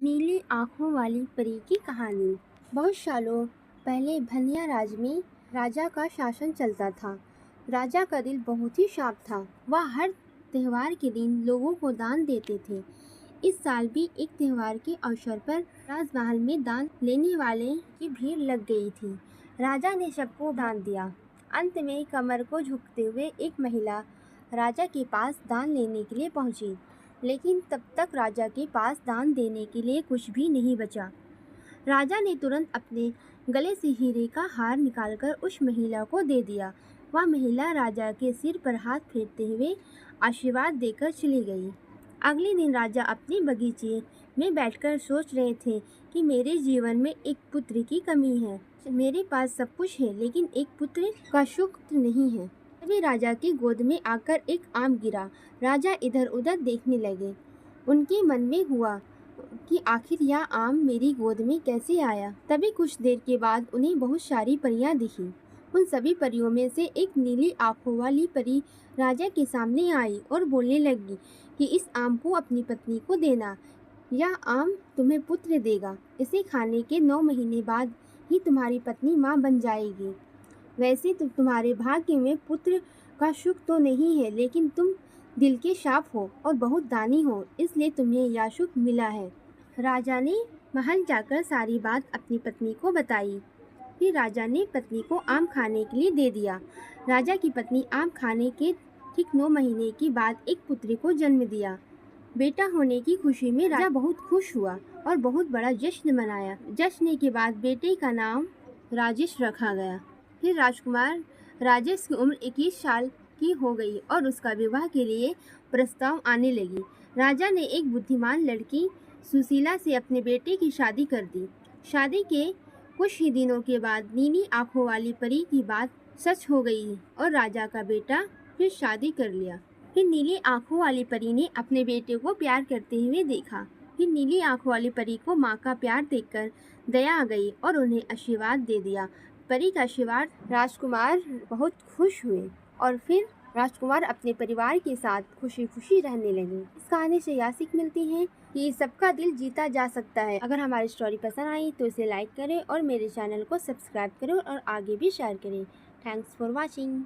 नीली आँखों वाली परी की कहानी। बहुत सालों पहले भनिया राज में राजा का शासन चलता था। राजा का दिल बहुत ही साफ था। वह हर त्योहार के दिन लोगों को दान देते थे। इस साल भी एक त्योहार के अवसर पर राजमहल में दान लेने वाले की भीड़ लग गई थी। राजा ने सबको दान दिया। अंत में कमर को झुकते हुए एक महिला राजा के पास दान लेने के लिए पहुंची, लेकिन तब तक राजा के पास दान देने के लिए कुछ भी नहीं बचा। राजा ने तुरंत अपने गले से हीरे का हार निकालकर उस महिला को दे दिया। वह महिला राजा के सिर पर हाथ फेरते हुए आशीर्वाद देकर चली गई। अगले दिन राजा अपने बगीचे में बैठकर सोच रहे थे कि मेरे जीवन में एक पुत्र की कमी है। मेरे पास सब कुछ है, लेकिन एक पुत्र का सुख नहीं है। तभी राजा की गोद में आकर एक आम गिरा। राजा इधर उधर देखने लगे। उनके मन में हुआ कि आखिर यह आम मेरी गोद में कैसे आया। तभी कुछ देर के बाद उन्हें बहुत सारी परियां दिखी। उन सभी परियों में से एक नीली आंखों वाली परी राजा के सामने आई और बोलने लगी कि इस आम को अपनी पत्नी को देना। यह आम तुम्हें पुत्र देगा। इसे खाने के 9 महीने बाद ही तुम्हारी पत्नी माँ बन जाएगी। वैसे तो तुम्हारे भाग्य में पुत्र का सुख तो नहीं है, लेकिन तुम दिल के साफ हो और बहुत दानी हो, इसलिए तुम्हें यह सुख मिला है। राजा ने महल जाकर सारी बात अपनी पत्नी को बताई। फिर राजा ने पत्नी को आम खाने के लिए दे दिया। राजा की पत्नी आम खाने के ठीक 9 महीने के बाद एक पुत्र को जन्म दिया। बेटा होने की खुशी में राजा बहुत खुश हुआ और बहुत बड़ा जश्न मनाया। जश्न के बाद बेटे का नाम राजेश रखा गया। फिर राजकुमार राजेश की उम्र 21 साल की हो गई और उसका विवाह के लिए प्रस्ताव आने लगी। राजा ने एक बुद्धिमान लड़की सुशीला से अपने बेटे की शादी कर दी। शादी के कुछ ही दिनों के बाद नीली आंखों वाली परी की बात सच हो गई और राजा का बेटा फिर शादी कर लिया। फिर नीली आंखों वाली परी ने अपने बेटे को प्यार करते हुए देखा। फिर नीली आंखों वाली परी को माँ का प्यार देखकर दया आ गई और उन्हें आशीर्वाद दे दिया। परी का आशीर्वाद राजकुमार बहुत खुश हुए और फिर राजकुमार अपने परिवार के साथ खुशी खुशी रहने लगे। इस कहानी से यह सीख मिलती है कि सबका दिल जीता जा सकता है। अगर हमारी स्टोरी पसंद आई तो इसे लाइक करें और मेरे चैनल को सब्सक्राइब करें और आगे भी शेयर करें। Thanks for watching.